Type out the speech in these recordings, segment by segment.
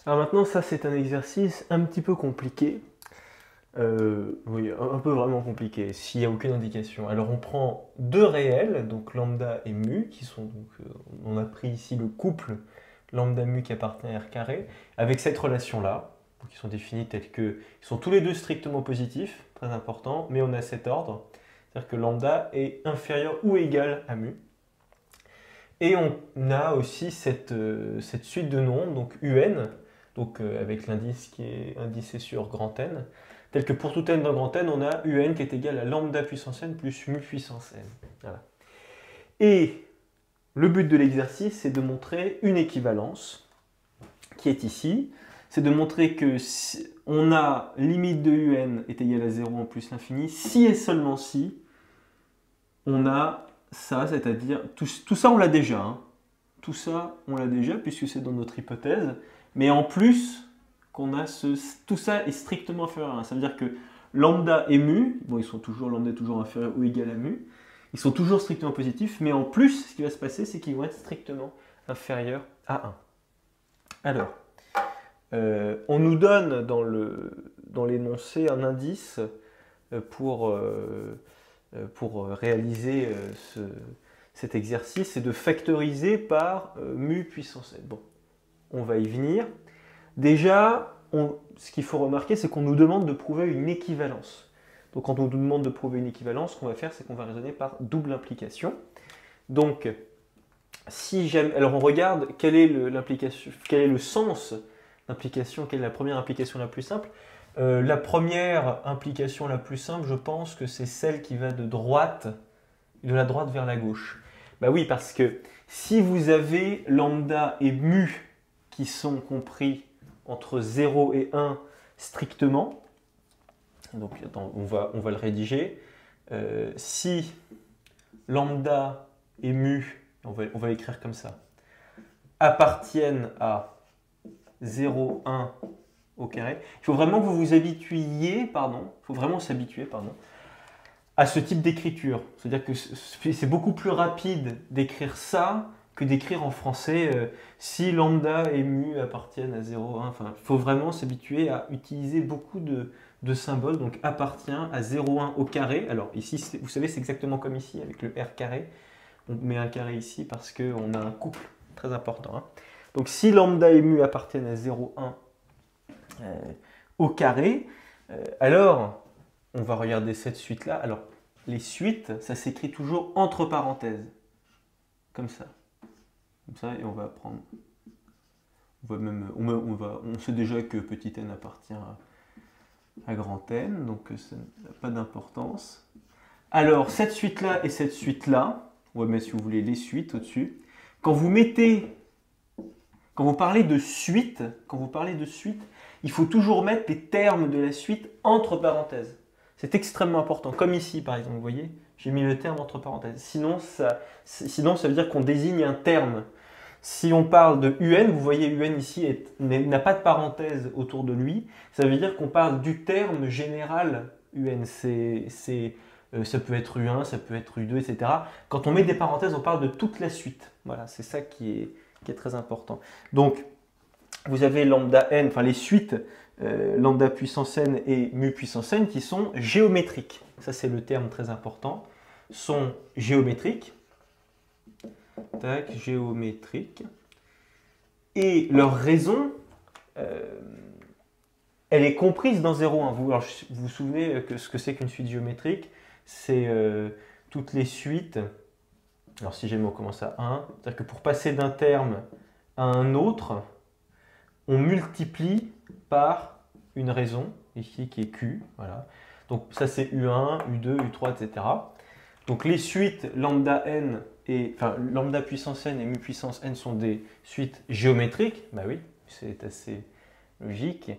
Alors maintenant, ça c'est un exercice un petit peu compliqué. Oui, un peu vraiment compliqué, s'il n'y a aucune indication. Alors on prend deux réels, donc lambda et mu, qui sont donc, on a pris ici le couple lambda mu qui appartient à R carré, avec cette relation-là, qui sont définis tels que, ils sont tous les deux strictement positifs, très important, mais on a cet ordre, c'est-à-dire que lambda est inférieur ou égal à mu. Et on a aussi cette suite de nombres, donc un, donc avec l'indice qui est indicé sur grand N, tel que pour tout n dans grand N, on a un qui est égal à lambda puissance n plus mu puissance n. Voilà. Et le but de l'exercice, c'est de montrer une équivalence qui est ici. C'est de montrer que si on a limite de un est égale à 0 en plus l'infini, si et seulement si on a ça, c'est-à-dire, tout ça on l'a déjà, hein. Tout ça on l'a déjà puisque c'est dans notre hypothèse, mais en plus qu'on a tout ça est strictement inférieur à 1. Ça veut dire que lambda et mu, bon ils sont toujours, lambda est toujours inférieur ou égal à mu, ils sont toujours strictement positifs, mais en plus ce qui va se passer c'est qu'ils vont être strictement inférieurs à 1. Alors, on nous donne dans l'énoncé un indice pour réaliser cet exercice, c'est de factoriser par mu puissance n. Bon, on va y venir. Déjà, ce qu'il faut remarquer, c'est qu'on nous demande de prouver une équivalence. Donc quand on nous demande de prouver une équivalence, ce qu'on va faire, c'est qu'on va raisonner par double implication. Donc, si jamais, alors on regarde quel est le sens d'implication, quelle est la première implication la plus simple. La première implication la plus simple, je pense que c'est celle qui va de la droite vers la gauche. Bah oui, parce que si vous avez lambda et mu qui sont compris entre 0 et 1 strictement, donc attends, on va le rédiger, si lambda et mu, on va l'écrire comme ça, appartiennent à 0, 1 au carré. Il faut vraiment que vous vous habituiez, à ce type d'écriture. C'est-à-dire que c'est beaucoup plus rapide d'écrire ça que d'écrire en français si lambda et mu appartiennent à 0, 1. Enfin, il faut vraiment s'habituer à utiliser beaucoup de symboles. Donc appartient à 0, 1 au carré. Alors ici, vous savez, c'est exactement comme ici avec le R carré. On met un carré ici parce qu'on a un couple très important, hein. Donc si lambda et mu appartiennent à 0, 1 au carré, alors on va regarder cette suite-là. Alors les suites, ça s'écrit toujours entre parenthèses, comme ça. Comme ça, et on va prendre... On sait déjà que petit n appartient à grand N, donc ça n'a pas d'importance. Alors cette suite-là et cette suite-là, on va mettre si vous voulez les suites au-dessus. Quand vous parlez de suite, il faut toujours mettre les termes de la suite entre parenthèses. C'est extrêmement important. Comme ici, par exemple, vous voyez, j'ai mis le terme entre parenthèses. Sinon, ça veut dire qu'on désigne un terme. Si on parle de un, vous voyez, un ici n'a pas de parenthèse autour de lui. Ça veut dire qu'on parle du terme général un. Ça peut être U1, ça peut être U2, etc. Quand on met des parenthèses, on parle de toute la suite. Voilà, c'est ça qui est très important. Donc, vous avez lambda n, enfin les suites lambda puissance n et mu puissance n qui sont géométriques. Ça, c'est le terme très important. Sont géométriques. Tac, géométriques. Et leur raison, elle est comprise dans 0,1. Vous vous souvenez que ce que c'est qu'une suite géométrique? C'est toutes les suites. Alors si jamais on commence à 1, c'est-à-dire que pour passer d'un terme à un autre, on multiplie par une raison, ici qui est Q. Voilà. Donc ça c'est U1, U2, U3, etc. Donc les suites lambda n lambda puissance n et mu puissance n sont des suites géométriques. Bah oui, c'est assez logique.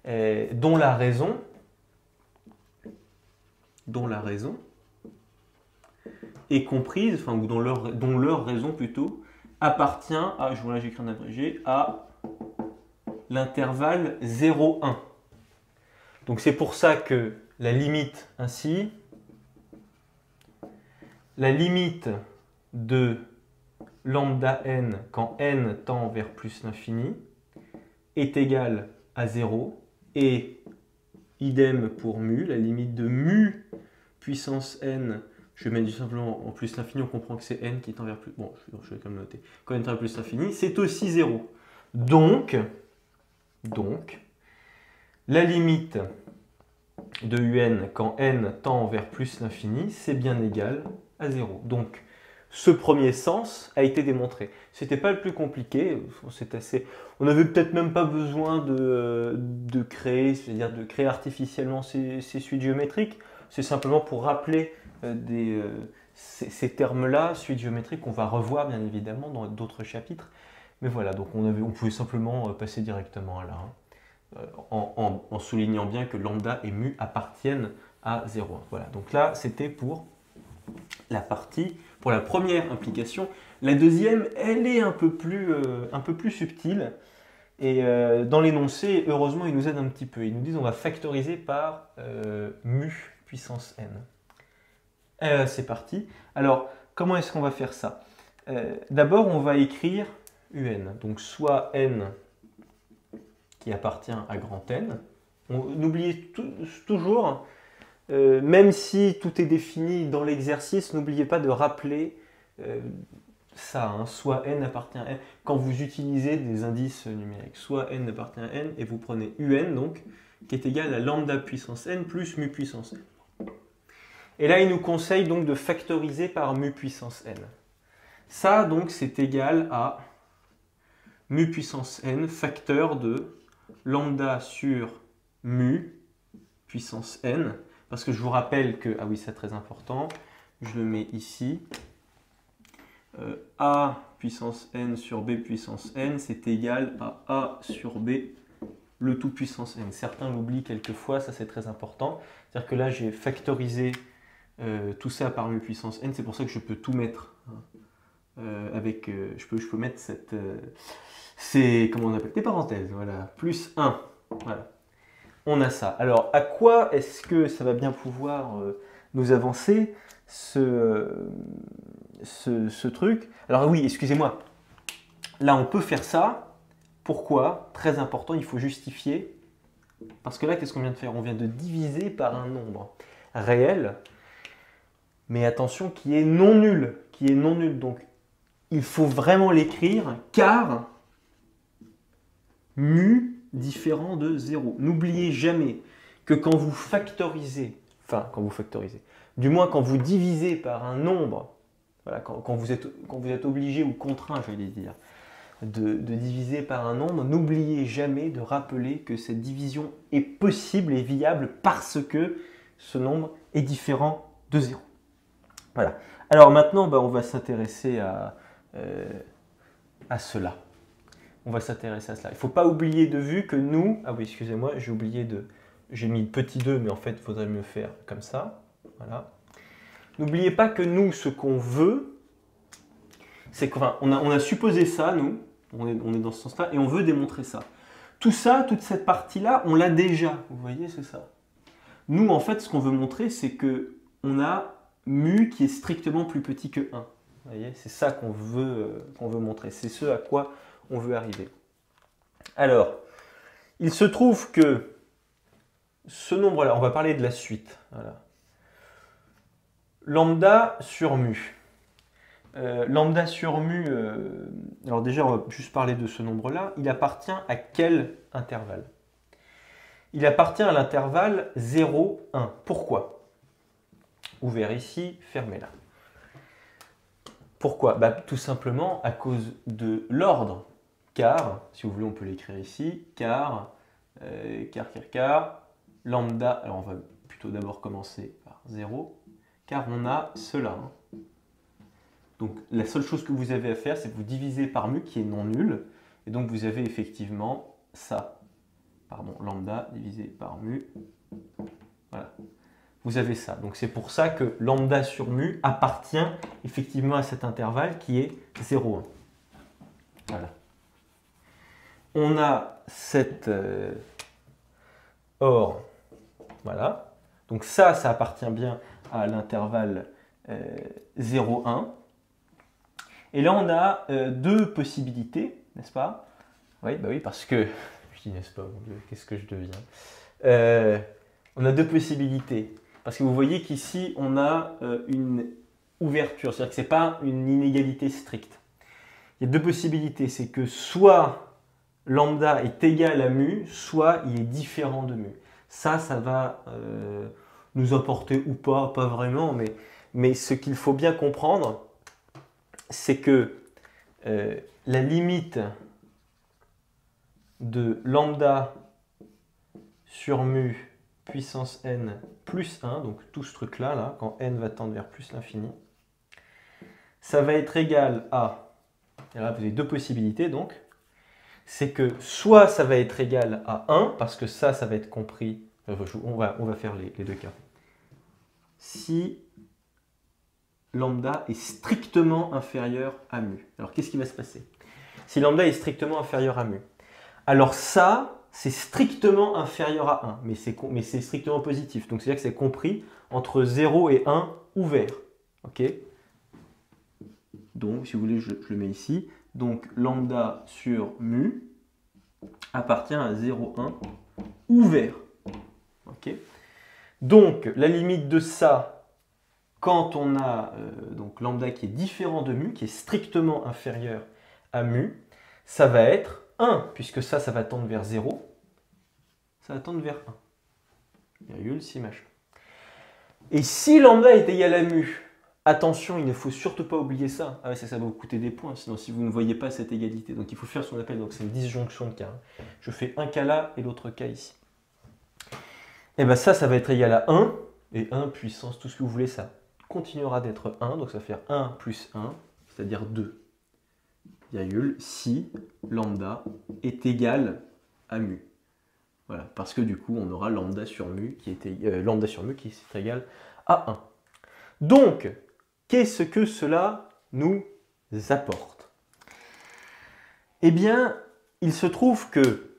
Dont la raison est comprise, enfin, ou dont leur raison plutôt, appartient à, là j'écris en abrégé, à l'intervalle 0,1. Donc c'est pour ça que la limite ainsi, la limite de lambda n quand n tend vers plus l'infini est égal à 0 et idem pour mu, la limite de mu puissance n, je vais mettre simplement en plus l'infini, on comprend que c'est n qui est envers plus, bon, je vais quand même noter, quand n tend vers plus l'infini, c'est aussi 0. Donc, la limite de un quand n tend vers plus l'infini, c'est bien égal à 0. Donc, ce premier sens a été démontré. C'était pas le plus compliqué, on n'avait peut-être même pas besoin de créer, c'est-à-dire de créer artificiellement ces suites géométriques. C'est simplement pour rappeler ces termes-là, suites géométriques, qu'on va revoir bien évidemment dans d'autres chapitres. Mais voilà, donc on pouvait simplement passer directement à là, en soulignant bien que lambda et mu appartiennent à 0. Voilà, donc là, c'était pour la première implication. La deuxième, elle est un peu plus subtile. Et dans l'énoncé, heureusement, ils nous aident un petit peu. Ils nous disent on va factoriser par mu puissance n. C'est parti. Alors, comment est-ce qu'on va faire ça? D'abord, on va écrire un. Donc, soit n qui appartient à grand N. N'oubliez toujours, même si tout est défini dans l'exercice, n'oubliez pas de rappeler ça, hein, soit n appartient à n, quand vous utilisez des indices numériques, soit n appartient à n, et vous prenez un, donc, qui est égal à lambda puissance n plus mu puissance n. Et là, il nous conseille donc de factoriser par mu puissance n. Ça, donc, c'est égal à mu puissance n, facteur de lambda sur mu puissance n, parce que je vous rappelle que, ah oui, c'est très important, je le mets ici, a puissance n sur b puissance n, c'est égal à a sur b, le tout puissance n. Certains l'oublient quelquefois, ça c'est très important. C'est-à-dire que là, j'ai factorisé tout ça par mu puissance n, c'est pour ça que je peux tout mettre. Je peux mettre comment on appelle, des parenthèses, voilà, plus 1. Voilà. On a ça. Alors, à quoi est-ce que ça va bien pouvoir nous avancer ce truc? Alors oui, excusez-moi. Là, on peut faire ça. Pourquoi? Très important, il faut justifier. Parce que là, qu'est-ce qu'on vient de faire? On vient de diviser par un nombre réel, mais attention, qui est non nul. Donc, il faut vraiment l'écrire, car mu différent de 0. N'oubliez jamais que quand vous factorisez, du moins quand vous divisez par un nombre, voilà, quand vous êtes obligé ou contraint, j'allais dire, de diviser par un nombre, n'oubliez jamais de rappeler que cette division est possible et viable parce que ce nombre est différent de 0. Voilà. Alors maintenant, on va s'intéresser à cela. On va s'intéresser à cela. Il ne faut pas oublier de vue que nous... Ah oui, excusez-moi, j'ai mis le petit 2, mais en fait, il faudrait mieux faire comme ça. Voilà. N'oubliez pas que nous, ce qu'on veut, c'est qu'on a supposé ça, nous, on est dans ce sens-là, et on veut démontrer ça. Tout ça, toute cette partie-là, on l'a déjà. Vous voyez, c'est ça. Nous, en fait, ce qu'on veut montrer, c'est qu'on a mu qui est strictement plus petit que 1. Vous voyez, c'est ça qu'on veut montrer. C'est ce à quoi on veut arriver. Alors, il se trouve que ce nombre-là, on va parler de la suite. Voilà. Lambda sur mu. Lambda sur mu, alors déjà, on va juste parler de ce nombre-là. Il appartient à quel intervalle? Il appartient à l'intervalle 0, 1. Pourquoi? Ouvert ici, fermé là. Pourquoi? Tout simplement à cause de l'ordre. Car, si vous voulez, on peut l'écrire ici, car, lambda, alors on va plutôt d'abord commencer par 0, car on a cela. Donc la seule chose que vous avez à faire, c'est que vous divisez par mu, qui est non nul, et donc vous avez effectivement ça. Pardon, lambda divisé par mu, voilà. Vous avez ça. Donc c'est pour ça que lambda sur mu appartient effectivement à cet intervalle qui est 0, 1. Voilà. On a cette or, voilà. Donc ça appartient bien à l'intervalle 0, 1. Et là, on a deux possibilités, n'est-ce pas? Oui, oui, parce que stupide, n'est-ce pas? Mon Dieu, qu'est-ce que je deviens? On a deux possibilités. Parce que vous voyez qu'ici, on a une ouverture. C'est-à-dire que ce n'est pas une inégalité stricte. Il y a deux possibilités. C'est que soit lambda est égal à mu, soit il est différent de mu. Ça va nous apporter ou pas vraiment. Mais ce qu'il faut bien comprendre, c'est que la limite de lambda sur mu puissance n plus 1, donc tout ce truc-là, là, quand n va tendre vers plus l'infini, ça va être égal à, et là vous avez deux possibilités donc, c'est que soit ça va être égal à 1, parce que ça va être compris, on va faire les deux cas. Si lambda est strictement inférieur à mu. Alors qu'est-ce qui va se passer? Si lambda est strictement inférieur à mu, alors ça, c'est strictement inférieur à 1, mais c'est strictement positif. Donc c'est-à-dire que c'est compris entre 0 et 1 ouvert. Ok? Donc si vous voulez, je le mets ici. Donc lambda sur mu appartient à 0,1 ouvert. Ok? Donc la limite de ça, quand on a donc lambda qui est différent de mu, qui est strictement inférieur à mu, ça va être 1, puisque ça va tendre vers 0. Ça va tendre vers 1. Virgule, si machin. Et si lambda est égal à mu, attention, il ne faut surtout pas oublier ça. Ah ouais, ça va vous coûter des points, sinon si vous ne voyez pas cette égalité. Donc il faut faire ce qu'on appelle, donc c'est une disjonction de cas. Je fais un cas là et l'autre cas ici. Et bien ça va être égal à 1, et 1 puissance, tout ce que vous voulez, ça continuera d'être 1, donc ça va faire 1 plus 1, c'est-à-dire 2. Virgule, si lambda est égal à mu. Voilà, parce que du coup, on aura lambda sur mu qui est égal à 1. Donc, qu'est-ce que cela nous apporte? Eh bien, il se trouve que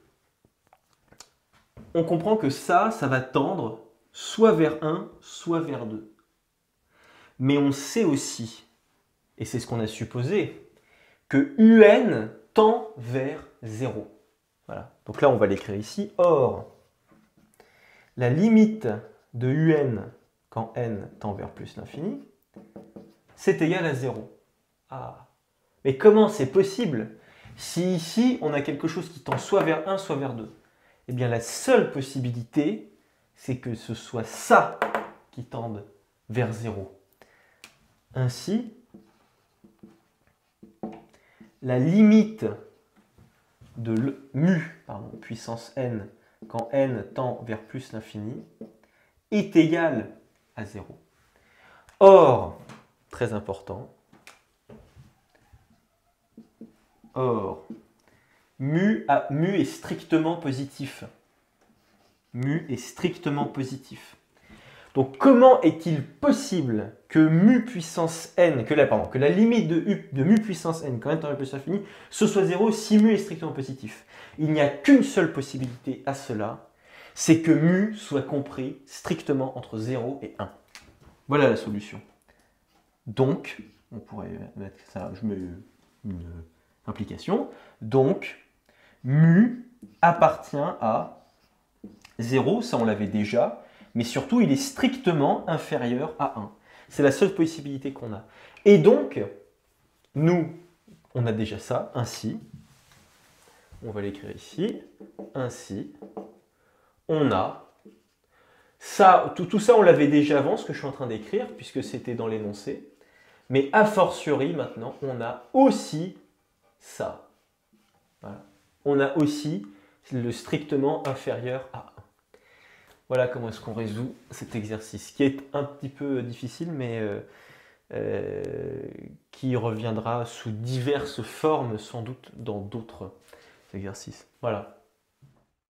on comprend que ça va tendre soit vers 1, soit vers 2. Mais on sait aussi, et c'est ce qu'on a supposé, que un tend vers 0. Voilà. Donc là, on va l'écrire ici. Or, la limite de un quand n tend vers plus l'infini, c'est égal à 0. Ah. Mais comment c'est possible si ici, on a quelque chose qui tend soit vers 1, soit vers 2? Eh bien, la seule possibilité, c'est que ce soit ça qui tende vers 0. Ainsi, la limite de mu, puissance n, quand n tend vers plus l'infini, est égale à 0. Or, très important, mu est strictement positif. Mu est strictement positif. Donc comment est-il possible que mu puissance n, que la limite de mu puissance n quand n tend vers plus l'infini, ce soit 0 si mu est strictement positif? Il n'y a qu'une seule possibilité à cela, c'est que mu soit compris strictement entre 0 et 1. Voilà la solution. Donc, on pourrait mettre ça, je mets une implication, donc mu appartient à 0, ça on l'avait déjà, mais surtout il est strictement inférieur à 1. C'est la seule possibilité qu'on a. Et donc, nous, on a déjà ça, ainsi, on va l'écrire ici, ainsi, on a, ça, tout ça on l'avait déjà avant, ce que je suis en train d'écrire, puisque c'était dans l'énoncé, mais a fortiori maintenant, on a aussi ça. Voilà. On a aussi le strictement inférieur à 1. Voilà comment est-ce qu'on résout cet exercice, qui est un petit peu difficile, mais qui reviendra sous diverses formes, sans doute, dans d'autres exercices. Voilà.